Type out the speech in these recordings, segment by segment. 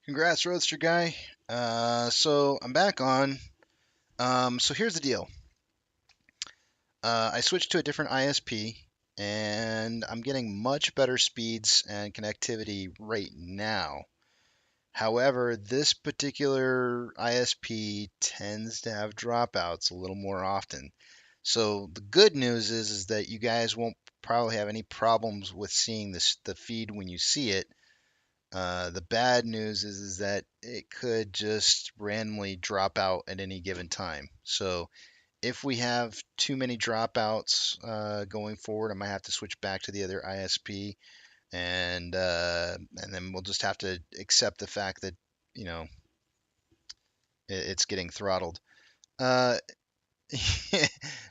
Congrats, Roadster guy. So I'm back on. So here's the deal. I switched to a different ISP, and I'm getting much better speeds and connectivity right now. However, this particular ISP tends to have dropouts a little more often. So the good news is that you guys won't probably have any problems with seeing the feed when you see it. The bad news is that it could just randomly drop out at any given time. So if we have too many dropouts going forward, I might have to switch back to the other ISP, and then we'll just have to accept the fact that you know it's getting throttled. Uh,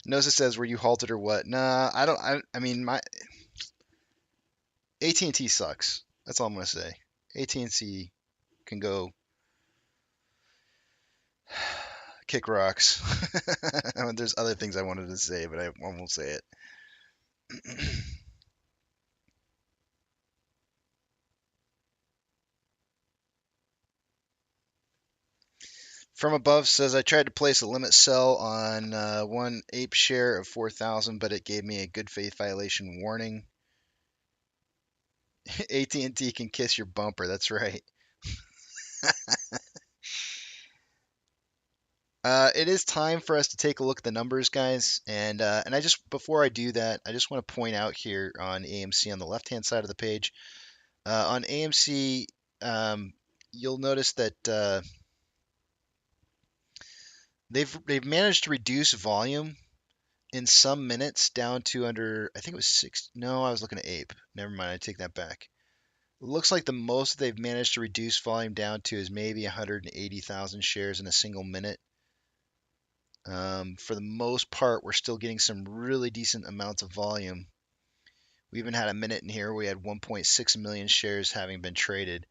Nosa says, "Were you halted or what?" Nah, I don't. I mean, my AT&T sucks. That's all I'm gonna say. AT&T can go kick rocks. There's other things I wanted to say, but I won't say it. From above says I tried to place a limit sell on one ape share of 4,000, but it gave me a good faith violation warning. AT&T can kiss your bumper. That's right. It is time for us to take a look at the numbers, guys. And I just before I do that, I just want to point out here on AMC on the left-hand side of the page. On AMC, um, you'll notice that they've managed to reduce volume in some minutes down to under, I think it was six. No, I was looking at Ape. Never mind, I take that back. It looks like the most they've managed to reduce volume down to is maybe 180,000 shares in a single minute. For the most part, we're still getting some really decent amounts of volume. We even had a minute in here where we had 1.6 million shares having been traded.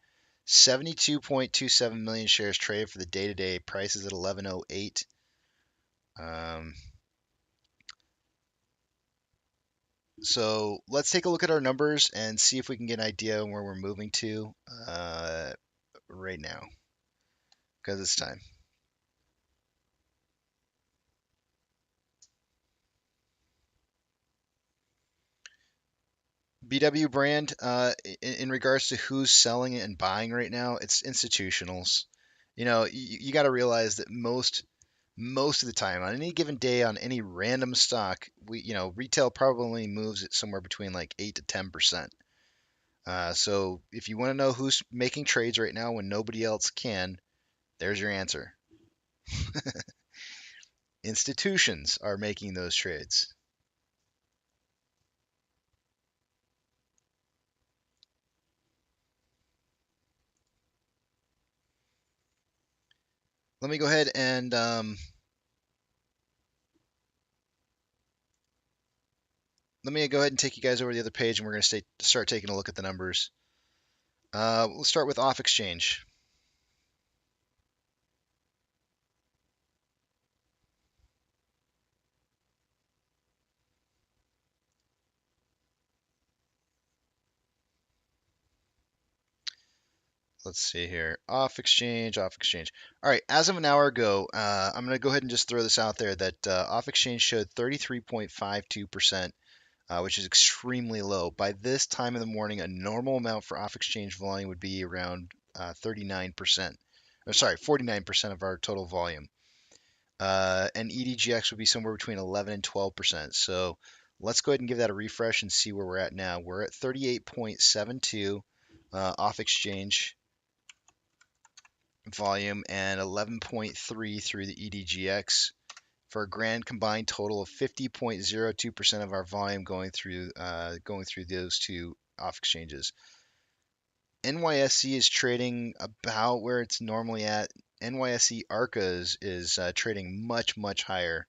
72.27 million shares traded for the day-to-day. Price is at 1108. Um, So let's take a look at our numbers and see if we can get an idea where we're moving to right now, because it's time. BW brand, in regards to who's selling it and buying right now, it's institutionals. You got to realize that most of the time on any given day on any random stock, retail probably moves it somewhere between like 8 to 10%. So if you want to know who's making trades right now when nobody else can, there's your answer. Institutions are making those trades. Let me go ahead and take you guys over to the other page, and we're going to start taking a look at the numbers. We'll start with off exchange. Let's see here. Off exchange, off exchange. All right, as of an hour ago, I'm going to go ahead and just throw this out there that off exchange showed 33.52%, which is extremely low. By this time in the morning, a normal amount for off exchange volume would be around 39%. Or sorry, 49% of our total volume. And EDGX would be somewhere between 11 and 12%. So let's go ahead and give that a refresh and see where we're at now. We're at 38.72 off exchange volume and 11.3 through the EDGX for a grand combined total of 50.02% of our volume going through those two off exchanges. NYSE is trading about where it's normally at. NYSE ARCA is trading much higher,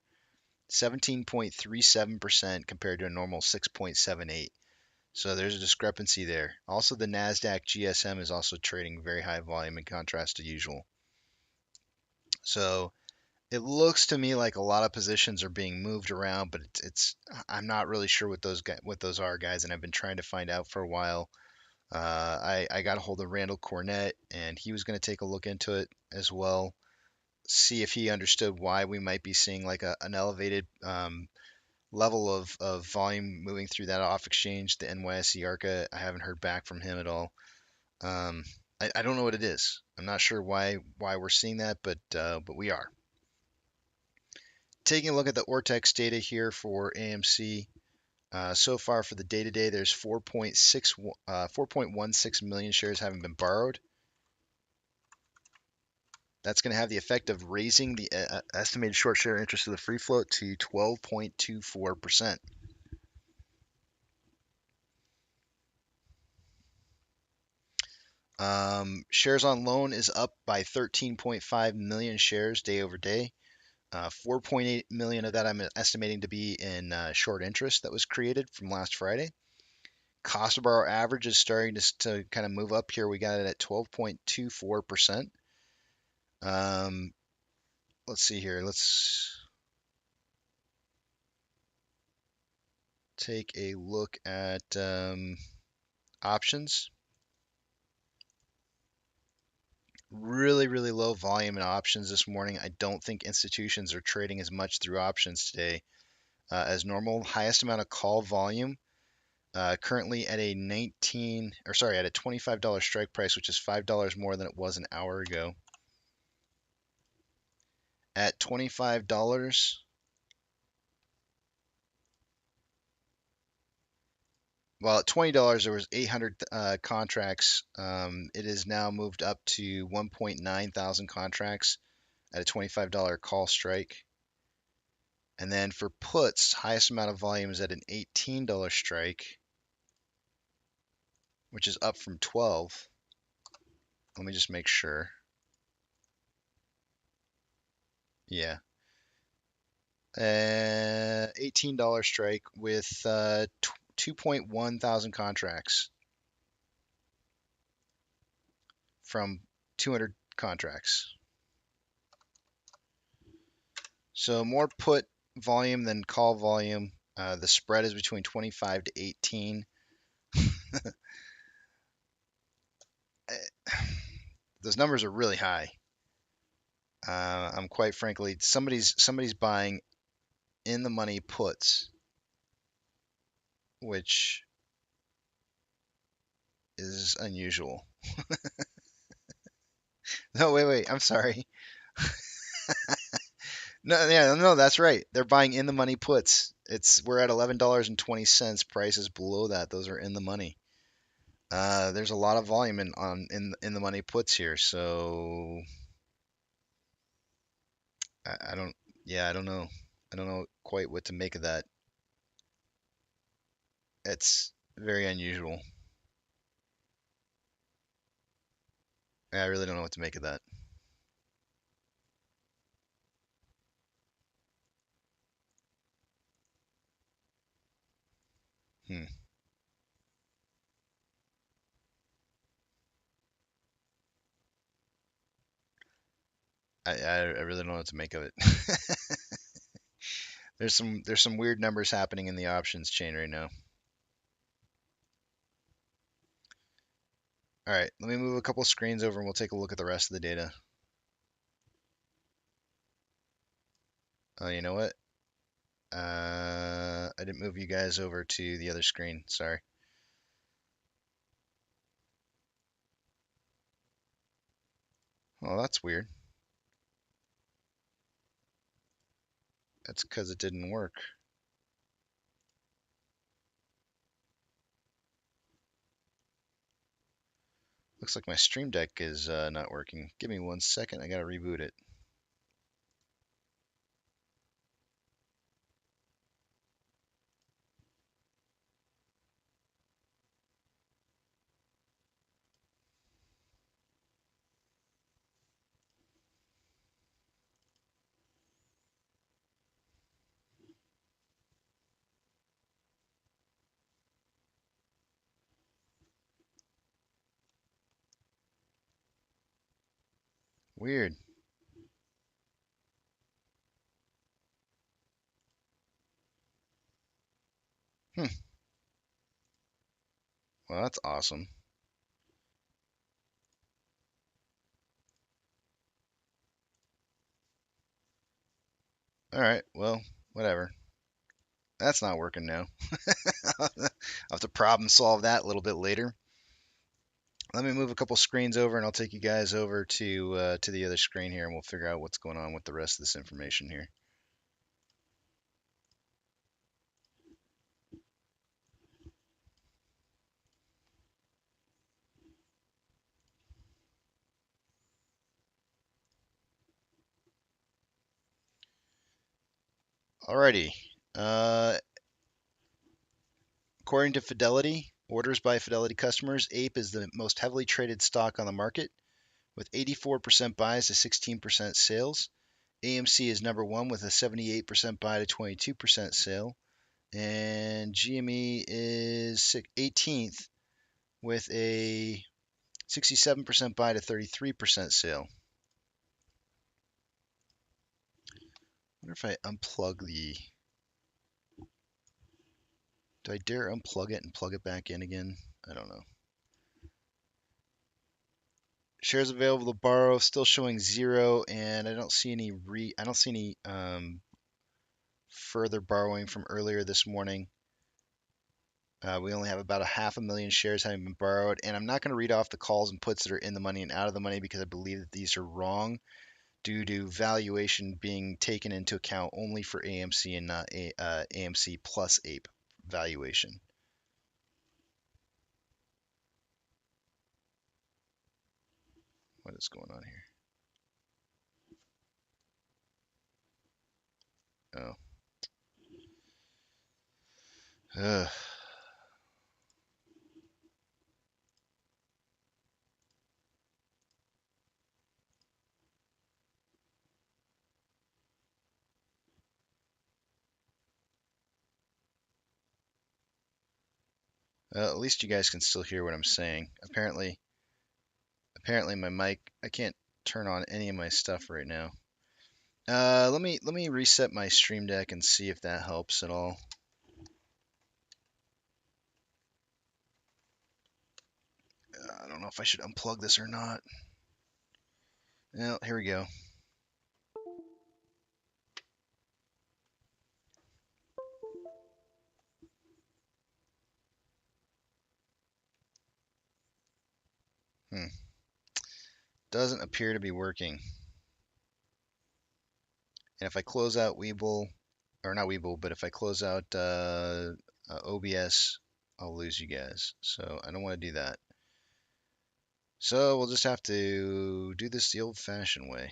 17.37% compared to a normal 6.78. So there's a discrepancy there. Also, the NASDAQ GSM is also trading very high volume in contrast to usual. So it looks to me like a lot of positions are being moved around, but I'm not really sure what those are, guys, and I've been trying to find out for a while. I got a hold of Randall Cornett, and he was going to take a look into it as well, see if he understood why we might be seeing like an elevated level of volume moving through that off exchange, the NYSE ARCA. I haven't heard back from him at all. Um, I don't know what it is. I'm not sure why we're seeing that, but we are. Taking a look at the Ortex data here for AMC. So far for the day to day, there's 4.16 million shares having been borrowed. That's going to have the effect of raising the estimated short share interest of the free float to 12.24%. Shares on loan is up by 13.5 million shares day over day. 4.8 million of that I'm estimating to be in short interest that was created from last Friday. Cost of borrow average is starting to kind of move up here. We got it at 12.24%. Let's see here. Let's take a look at options. Really, really low volume in options this morning. I don't think institutions are trading as much through options today as normal. Highest amount of call volume currently at a at a $25 strike price, which is $5 more than it was an hour ago. At $25, well, at $20 there was 800 contracts. It is now moved up to 1.9 thousand contracts at a $25 call strike. And then for puts, highest amount of volume is at an $18 strike, which is up from 12. Let me just make sure. Yeah. $18 strike with 2.1 thousand contracts from 200 contracts. So more put volume than call volume. The spread is between 25 to 18. Those numbers are really high. I'm quite frankly, somebody's buying in the money puts, which is unusual. No, wait, I'm sorry. No, yeah, no, that's right. They're buying in the money puts. We're at $11.20. Prices below that, those are in the money. There's a lot of volume in the money puts here, so I don't. Yeah, I don't know. I don't know quite what to make of that. It's very unusual. I really don't know what to make of that. Hmm. I really don't know what to make of it. There's some weird numbers happening in the options chain right now. All right, let me move a couple screens over and we'll take a look at the rest of the data. Oh, you know what? I didn't move you guys over to the other screen. Sorry. Oh, that's weird. That's because it didn't work. Looks like my Stream Deck is not working. Give me 1 second. I gotta reboot it. Weird. Hmm. Well, that's awesome. All right, well, whatever. That's not working now. I'll have to problem solve that a little bit later. Let me move a couple screens over, and I'll take you guys over to the other screen here, and we'll figure out what's going on with the rest of this information here. Alrighty. According to Fidelity, orders by Fidelity customers, Ape is the most heavily traded stock on the market, with 84% buys to 16% sales. AMC is number one with a 78% buy to 22% sale. And GME is 18th with a 67% buy to 33% sale. I wonder if I unplug the. Do I dare unplug it and plug it back in again? I don't know. Shares available to borrow still showing 0, and I don't see any further borrowing from earlier this morning. We only have about a 500,000 shares having been borrowed, and I'm not going to read off the calls and puts that are in the money and out of the money because I believe that these are wrong due to valuation being taken into account only for AMC and not AMC plus Ape valuation. What is going on here? Oh. Ugh. Well, at least you guys can still hear what I'm saying. Apparently my mic, I can't turn on any of my stuff right now. Let me reset my Stream Deck and see if that helps at all. I don't know if I should unplug this or not. Well, here we go. Doesn't appear to be working. And if I close out Weeble, or not Weeble, but if I close out OBS, I'll lose you guys. So I don't want to do that. So we'll just have to do this the old-fashioned way.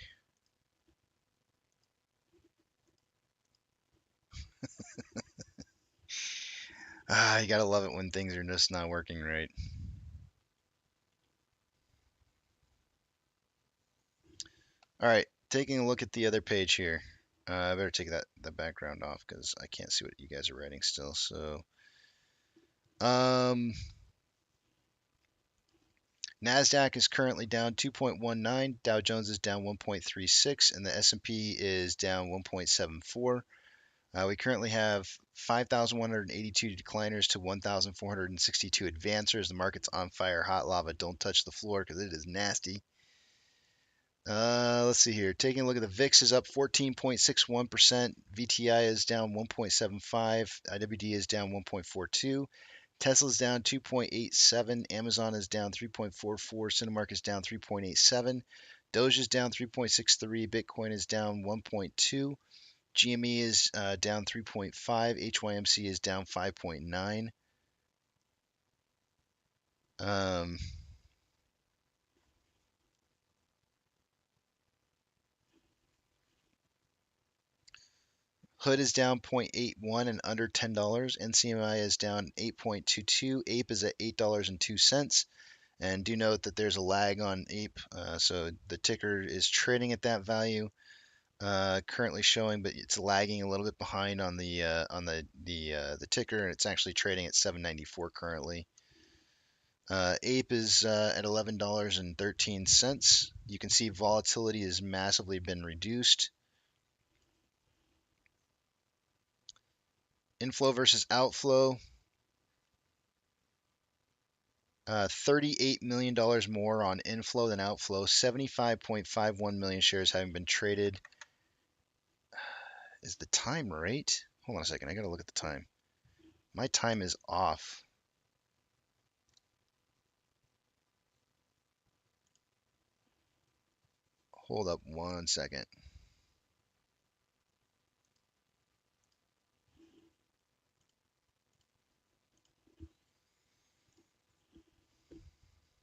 You gotta love it when things are just not working right. All right, taking a look at the other page here. I better take the background off because I can't see what you guys are writing still. So, Nasdaq is currently down 2.19, Dow Jones is down 1.36, and the S&P is down 1.74. We currently have 5,182 decliners to 1,462 advancers. The market's on fire, hot lava. Don't touch the floor because it is nasty. Let's see here. Taking a look at the VIX is up 14.61%. VTI is down 1.75. IWD is down 1.42. Tesla's down 2.87. Amazon is down 3.44. Cinemark is down 3.87. Doge is down 3.63. Bitcoin is down 1.2. GME is down 3.5. HYMC is down 5.9. Hood is down 0.81 and under $10. NCMI is down 8.22. Ape is at $8.02. And do note that there's a lag on Ape, so the ticker is trading at that value, currently showing, but it's lagging a little bit behind on the ticker, and it's actually trading at 7.94 currently. Ape is at $11.13. You can see volatility has massively been reduced. Inflow versus outflow. $38 million more on inflow than outflow. 75.51 million shares having been traded. Is the time right? Hold on a second. I gotta look at the time. My time is off. Hold up one second.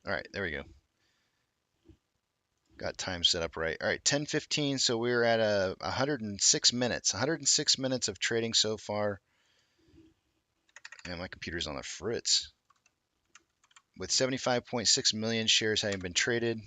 All right, there we go. Got time set up right. All right, 10:15. So we're at 106 minutes. 106 minutes of trading so far. And my computer's on the fritz. With 75.6 million shares having been traded.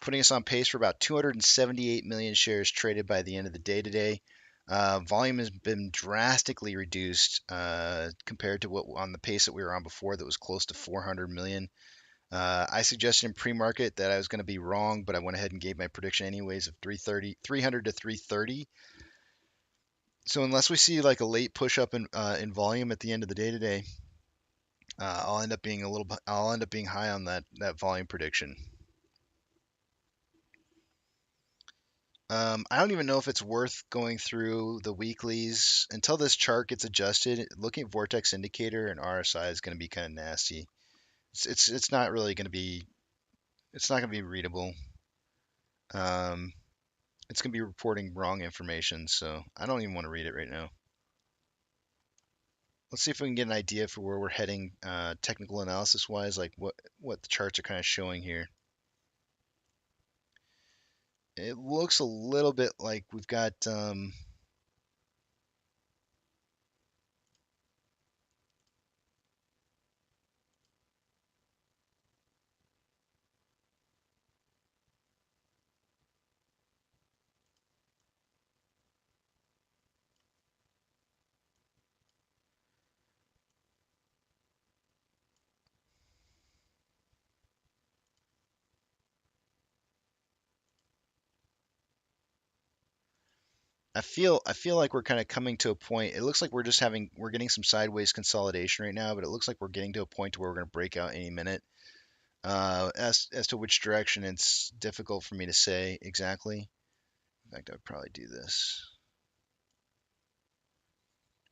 Putting us on pace for about 278 million shares traded by the end of the day today. Volume has been drastically reduced compared to what on the pace that we were on before that was close to 400 million. I suggested in pre-market that I was going to be wrong, but I went ahead and gave my prediction anyways of 300 to 330. So unless we see like a late push up in volume at the end of the day today, I'll end up being high on that volume prediction. I don't even know if it's worth going through the weeklies until this chart gets adjusted. Looking at Vortex indicator and RSI is going to be kind of nasty. It's not really going to be it's not going to be readable. Um, it's going to be reporting wrong information, so I don't even want to read it right now. Let's see if we can get an idea for where we're heading, technical analysis wise, like what the charts are kind of showing here. It looks a little bit like we've got I feel like we're kind of coming to a point. It looks like we're getting some sideways consolidation right now, but it looks like we're getting to a point where we're going to break out any minute. As to which direction, it's difficult for me to say exactly. In fact, I would probably do this.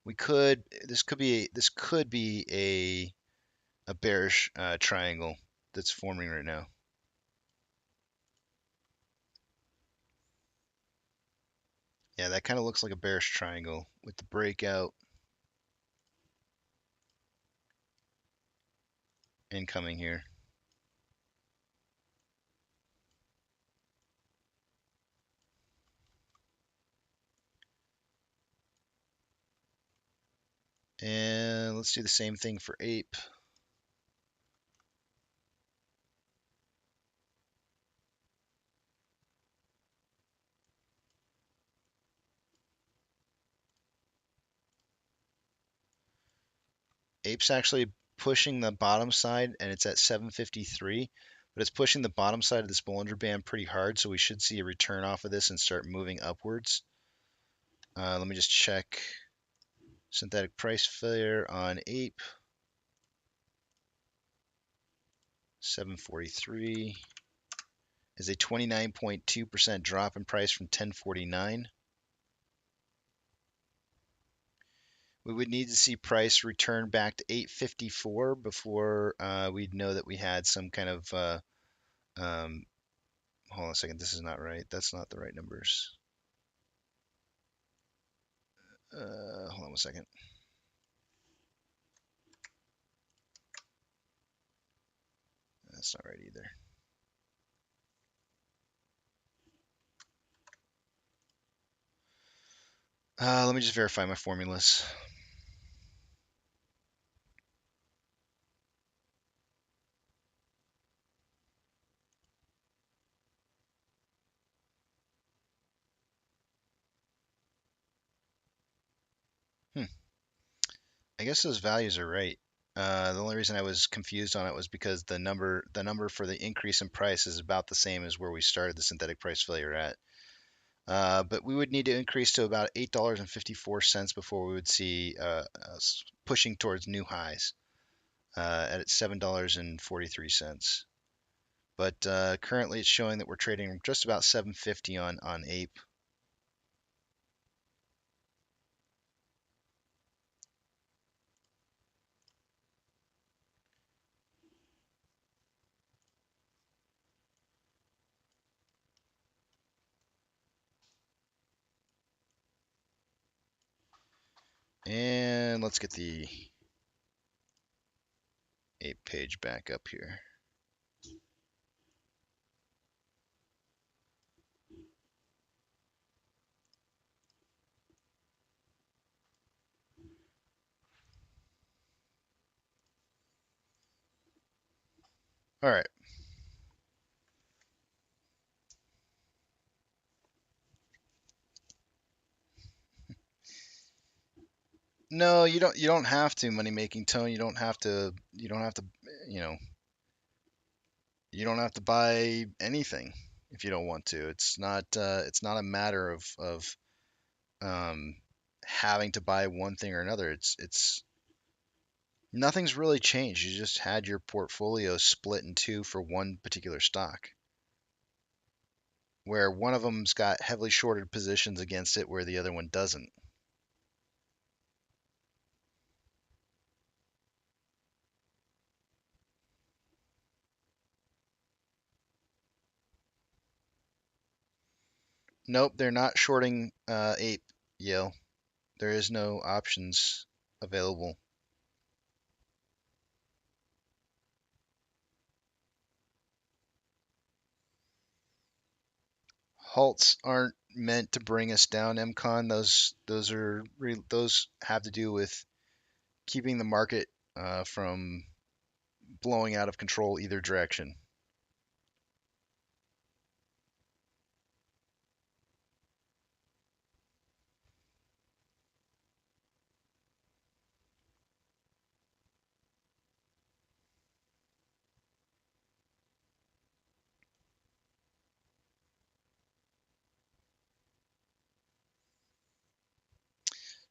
We could this could be a bearish triangle that's forming right now. Yeah, that kind of looks like a bearish triangle with the breakout incoming here. And let's do the same thing for Ape. Ape's actually pushing the bottom side, and it's at 753, but it's pushing the bottom side of this Bollinger Band pretty hard, so we should see a return off of this and start moving upwards. Let me just check synthetic price failure on Ape. 743 is a 29.2% drop in price from 1049. We would need to see price return back to 854 before we'd know that we had some kind of hold on a second, this is not right. That's not the right numbers. Hold on a second. That's not right either. Let me just verify my formulas. I guess those values are right. The only reason I was confused on it was because the number for the increase in price is about the same as where we started the synthetic price failure at. But we would need to increase to about $8.54 before we would see us pushing towards new highs at $7.43. But currently it's showing that we're trading just about 750 on Ape. And let's get the Ape page back up here. All right. No, you don't have to money making tone. You don't have to you know you don't have to buy anything if you don't want to. It's not a matter of um having to buy one thing or another. It's nothing's really changed. You just had your portfolio split in two for one particular stock, where one of them's got heavily shorted positions against it, where the other one doesn't. Nope, they're not shorting Ape, Yale. There is no options available. Halts aren't meant to bring us down, MCon. Those have to do with keeping the market from blowing out of control either direction.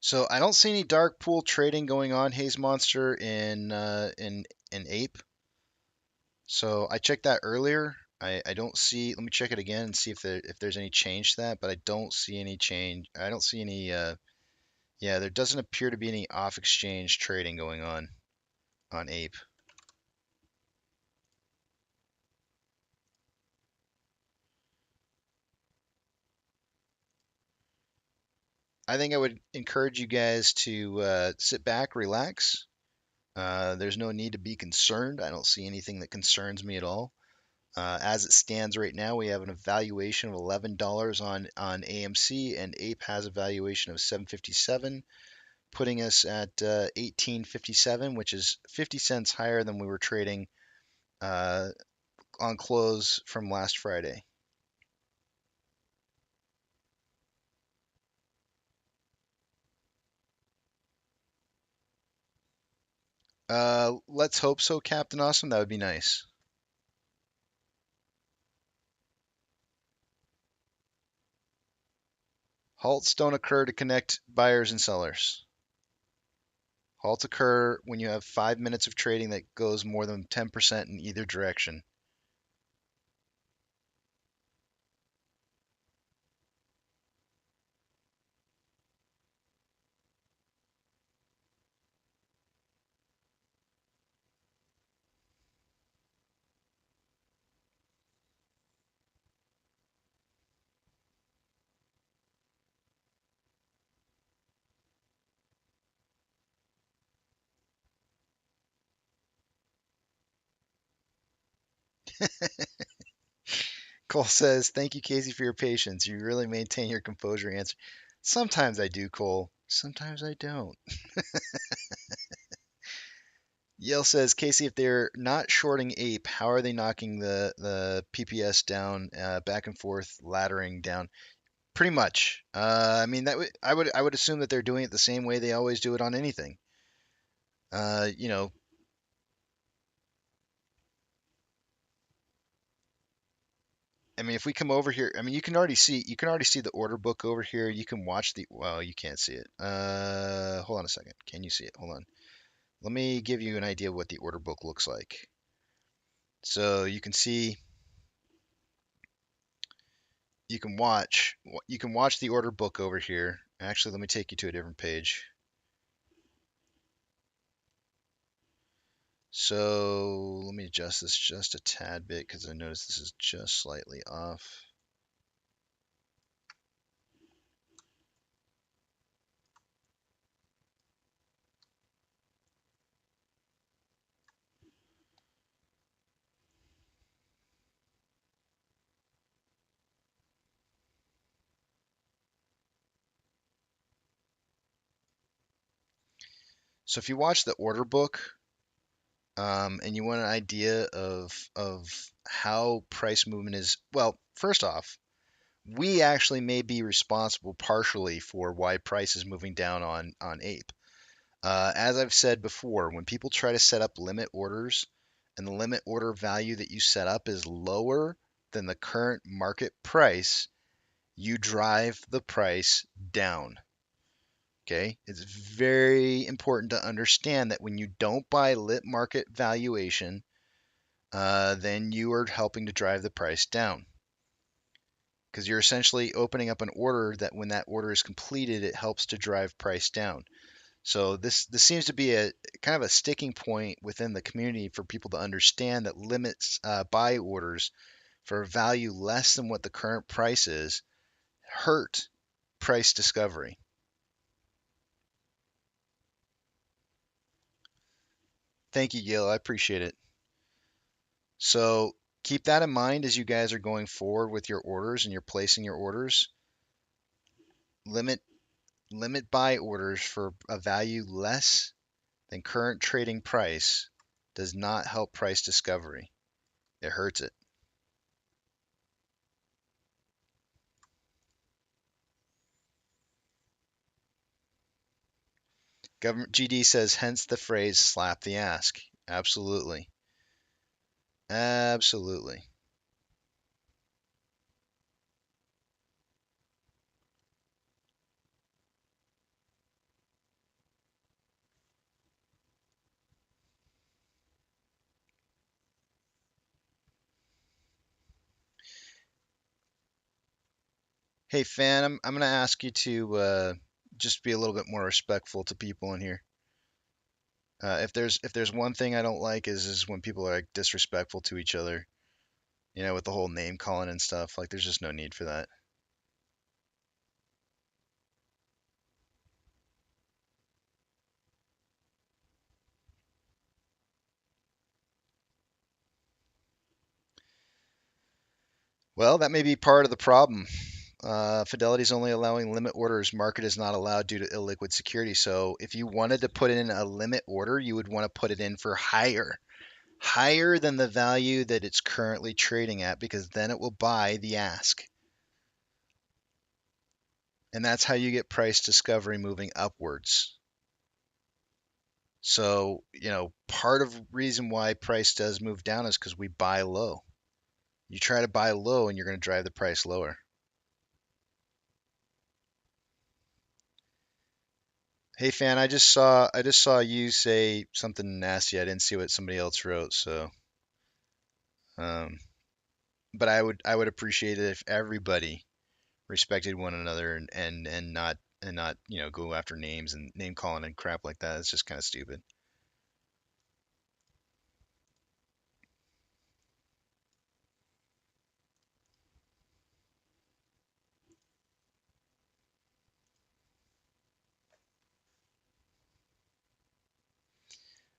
So I don't see any dark pool trading going on, Haze Monster, in Ape. So I checked that earlier. I don't see. Let me check it again and see if there's any change to that. But I don't see any change. I don't see any. Yeah, there doesn't appear to be any off exchange trading going on Ape. I think I would encourage you guys to sit back, relax. There's no need to be concerned. I don't see anything that concerns me at all. As it stands right now, we have an evaluation of $11 on AMC, and Ape has a valuation of 757, putting us at 1857, which is 50 cents higher than we were trading uh, on close from last Friday. Let's hope so, Captain Awesome. That would be nice. Halts don't occur to connect buyers and sellers. Halts occur when you have 5 minutes of trading that goes more than 10% in either direction. Cole says, "Thank you, Casey, for your patience. You really maintain your composure." Answer. Sometimes I do, Cole. Sometimes I don't. Yale says, "Casey, if they're not shorting Ape, how are they knocking the PPS down, back and forth, laddering down?" Pretty much. I mean, I would assume that they're doing it the same way they always do it on anything. Uh, you know, I mean, if we come over here, I mean, you can already see the order book over here. You can watch the, well, you can't see it. Hold on a second. Can you see it? Hold on. Let me give you an idea of what the order book looks like. So you can see you can watch the order book over here. Actually, let me take you to a different page. So let me adjust this just a tad bit because I notice this is just slightly off. So if you watch the order book, and you want an idea of how price movement is, well, first off, we actually may be responsible partially for why price is moving down on Ape. As I've said before, when people try to set up limit orders and the limit order value that you set up is lower than the current market price, you drive the price down. Okay, it's very important to understand that when you don't buy lit market valuation, then you are helping to drive the price down because you're essentially opening up an order that when that order is completed, it helps to drive price down. So this seems to be a kind of a sticking point within the community for people to understand that limits buy orders for a value less than what the current price is hurt price discovery. Thank you, Gil. I appreciate it. So keep that in mind as you guys are going forward with your orders and you're placing your orders. Limit limit buy orders for a value less than current trading price does not help price discovery. It hurts it. Government GD says, hence the phrase slap the ask. Absolutely. Absolutely. Hey, Fan, I'm going to ask you to just be a little bit more respectful to people in here. If there's one thing I don't like is when people are like disrespectful to each other, with the whole name calling and stuff. Like, there's just no need for that. Well, that may be part of the problem. Fidelity is only allowing limit orders. Market is not allowed due to illiquid security. So if you wanted to put in a limit order, you would want to put it in for higher than the value that it's currently trading at, because then it will buy the ask. And that's how you get price discovery moving upwards. So, part of the reason why price does move down is because we buy low. You try to buy low and you're going to drive the price lower. Hey fan, I just saw you say something nasty. I didn't see what somebody else wrote, so um but I would appreciate it if everybody respected one another and not go after names and name calling and crap like that. It's just kind of stupid.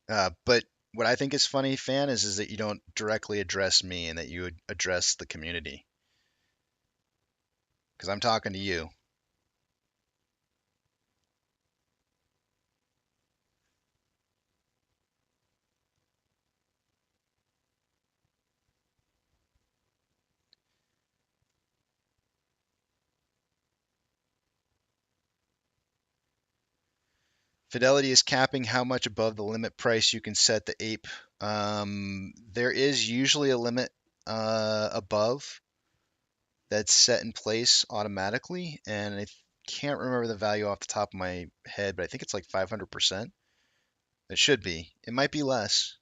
But what I think is funny, fan, is that you don't directly address me and that you would address the community because I'm talking to you. Fidelity is capping how much above the limit price you can set the ape. There is usually a limit above that's set in place automatically, and I can't remember the value off the top of my head, but I think it's like 500%. It should be. It might be less.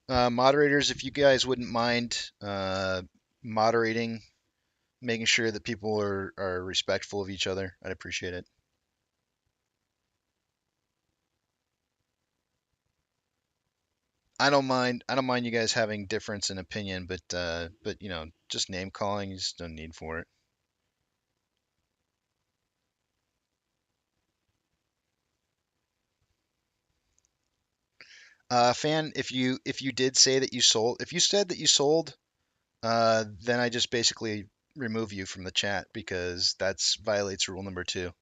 Moderators, if you guys wouldn't mind moderating, making sure that people are respectful of each other, I'd appreciate it. I don't mind. I don't mind you guys having difference in opinion, but just name calling, you just don't need for it. Fan, if you did say that you sold, if you said that you sold, then I just basically remove you from the chat because that's violates rule number two.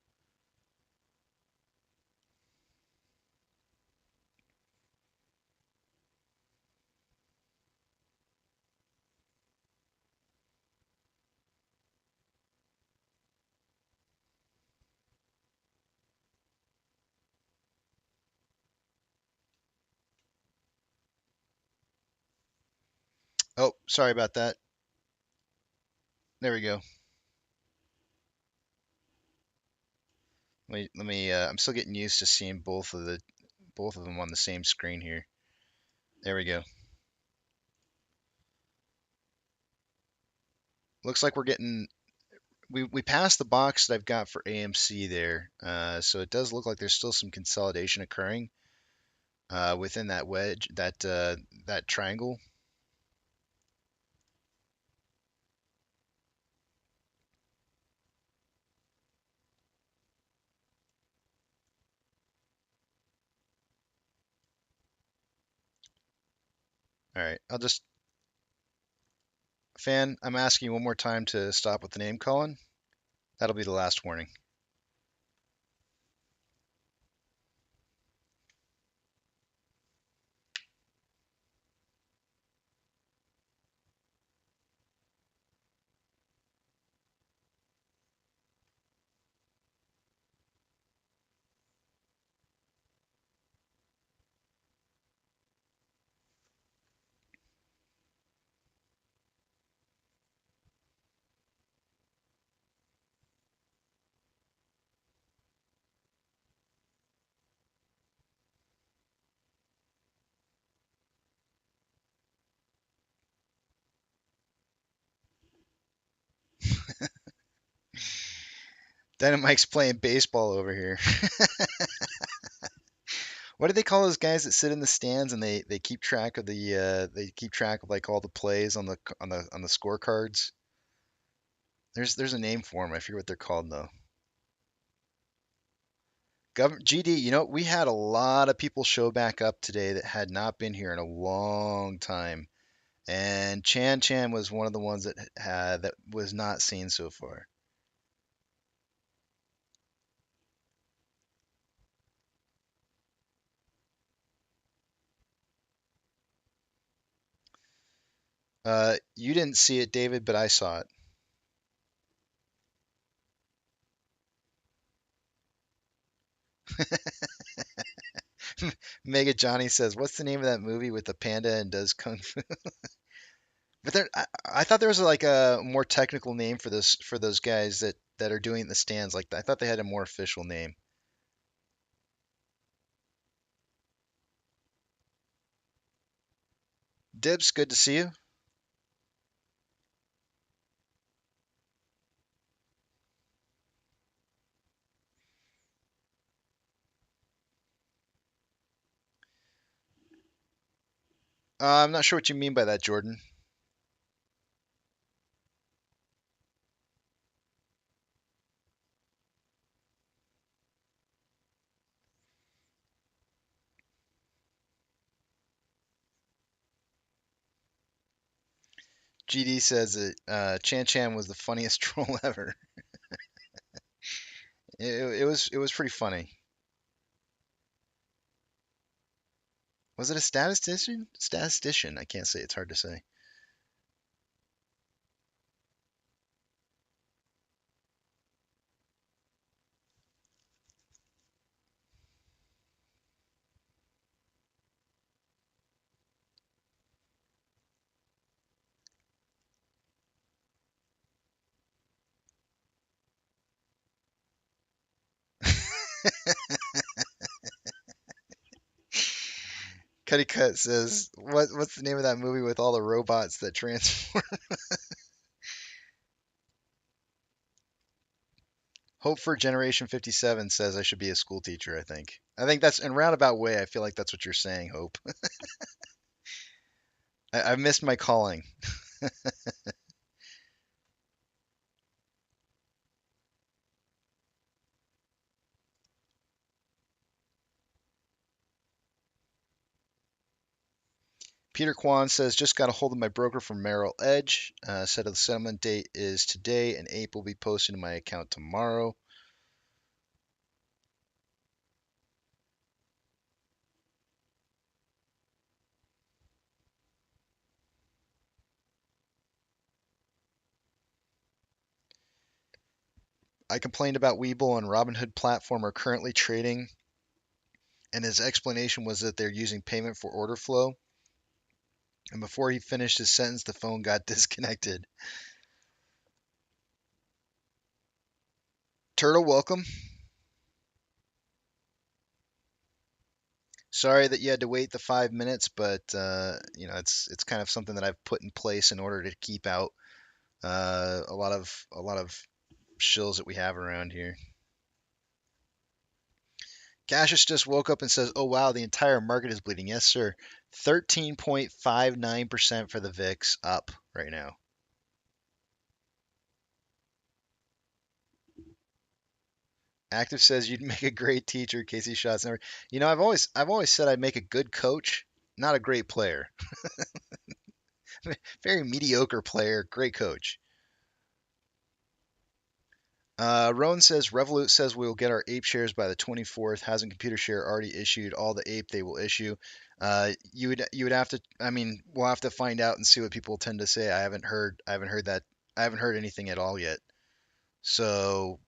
Oh, sorry about that. There we go. Let me. I'm still getting used to seeing both of them on the same screen here. There we go. Looks like we're getting we passed the box that I've got for AMC there. So it does look like there's still some consolidation occurring within that wedge, that triangle. All right, I'll just Fan, I'm asking you one more time to stop with the name calling. That'll be the last warning. Dynamite's playing baseball over here. What do they call those guys that sit in the stands and they keep track of they keep track of like all the plays on the scorecards? There's a name for them. I forget what they're called though. GD, we had a lot of people show back up today that had not been here in a long time, and Chan was one of the ones that was not seen so far. You didn't see it, David, but I saw it. Mega Johnny says, "What's the name of that movie with the panda and does kung fu?" But I thought there was like a more technical name for this for those guys that are doing the stands. Like I thought they had a more official name. Dibs, good to see you. I'm not sure what you mean by that, Jordan. GD says that Chan was the funniest troll ever. It was pretty funny. Was it a statistician? Statistician. I can't say. It's hard to say. Cuddy Cut says, what's the name of that movie with all the robots that transform? Hope for Generation 57 says I should be a school teacher, I think. I think that's in roundabout way, I feel like that's what you're saying, Hope. I missed my calling. Peter Kwan says, just got a hold of my broker from Merrill Edge. Said the settlement date is today, and Ape will be posted in my account tomorrow. I complained about Webull and Robinhood platform are currently trading, and his explanation was that they're using payment for order flow. And before he finished his sentence, the phone got disconnected. Turtle, welcome. Sorry that you had to wait the 5 minutes, but it's kind of something that I've put in place in order to keep out a lot of shills that we have around here. Cassius just woke up and says, "Oh wow, the entire market is bleeding." Yes, sir. 13.59% for the VIX up right now. Active says you'd make a great teacher, Casey Shots. I've always said I'd make a good coach, not a great player. Very mediocre player, great coach. Roan says Revolut says we will get our ape shares by the 24th. Hasn't Computer Share already issued all the ape they will issue? You would have to. I mean, we'll have to find out and see what people tend to say. I haven't heard that. I haven't heard anything at all yet. So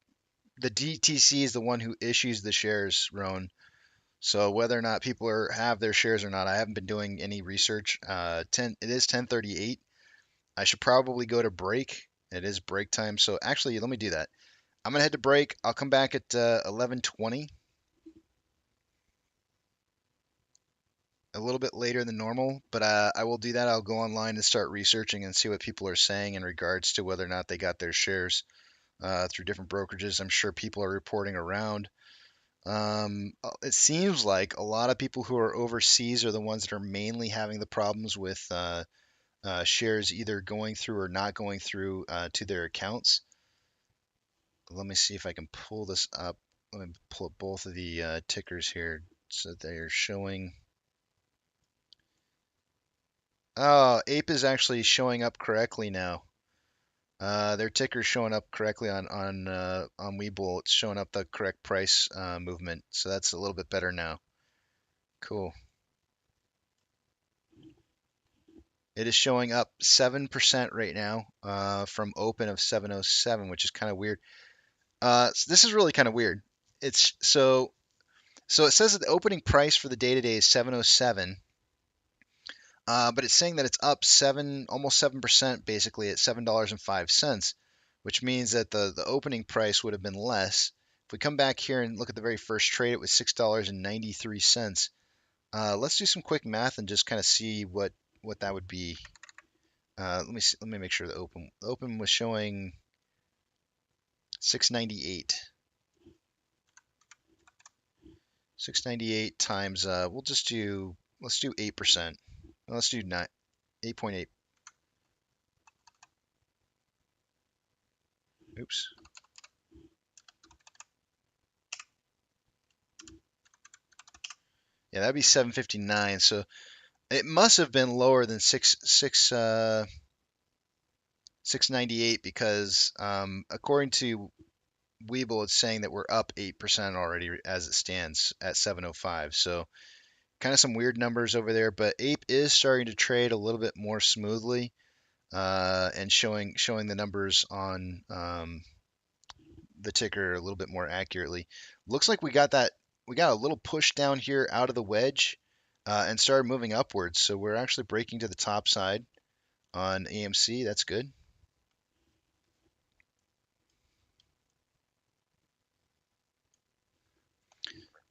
the DTC is the one who issues the shares, Roan. So whether or not people have their shares or not, I haven't been doing any research. It is 10:38. I should probably go to break. It is break time. So actually, let me do that. I'm gonna head to break. I'll come back at 11:20, a little bit later than normal, but I will do that. I'll go online and start researching and see what people are saying in regards to whether or not they got their shares through different brokerages. I'm sure people are reporting around. It seems like a lot of people who are overseas are the ones that are mainly having the problems with shares either going through or not going through to their accounts. Let me see if I can pull this up. Let me pull up both of the tickers here so that they are showing. Oh, Ape is actually showing up correctly now. Their ticker's showing up correctly on Webull. It's showing up the correct price movement, so that's a little bit better now. Cool. It is showing up 7% right now from open of 707, which is kind of weird. So this is really kind of weird. It's so it says that the opening price for the day today is 707, but it's saying that it's up almost 7% basically at $7.05, which means that the opening price would have been less. If we come back here and look at the very first trade, it was $6.93. Let's do some quick math and just kind of see what that would be. Let me see, let me make sure the open was showing 698. 698 times let's do 8%. Let's do 8.8. Oops. Yeah, that'd be 759. So it must have been lower than 698 because according to Webull, it's saying that we're up 8% already as it stands at 705. So kind of some weird numbers over there, but Ape is starting to trade a little bit more smoothly and showing the numbers on the ticker a little bit more accurately. Looks like we got a little push down here out of the wedge and started moving upwards. So we're actually breaking to the top side on AMC. That's good.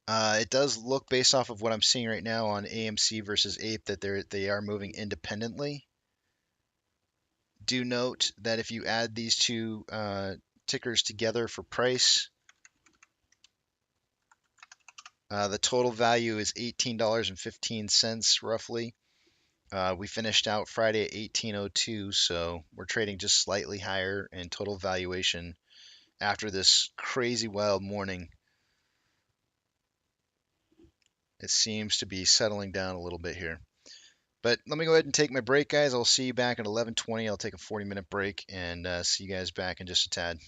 It does look based off of what I'm seeing right now on AMC versus Ape that they are moving independently. Do note that if you add these two tickers together for price, the total value is $18.15 roughly. We finished out Friday at 1802, so we're trading just slightly higher in total valuation after this crazy wild morning. It seems to be settling down a little bit here. But let me go ahead and take my break, guys. I'll see you back at 11:20. I'll take a 40-minute break and see you guys back in just a tad.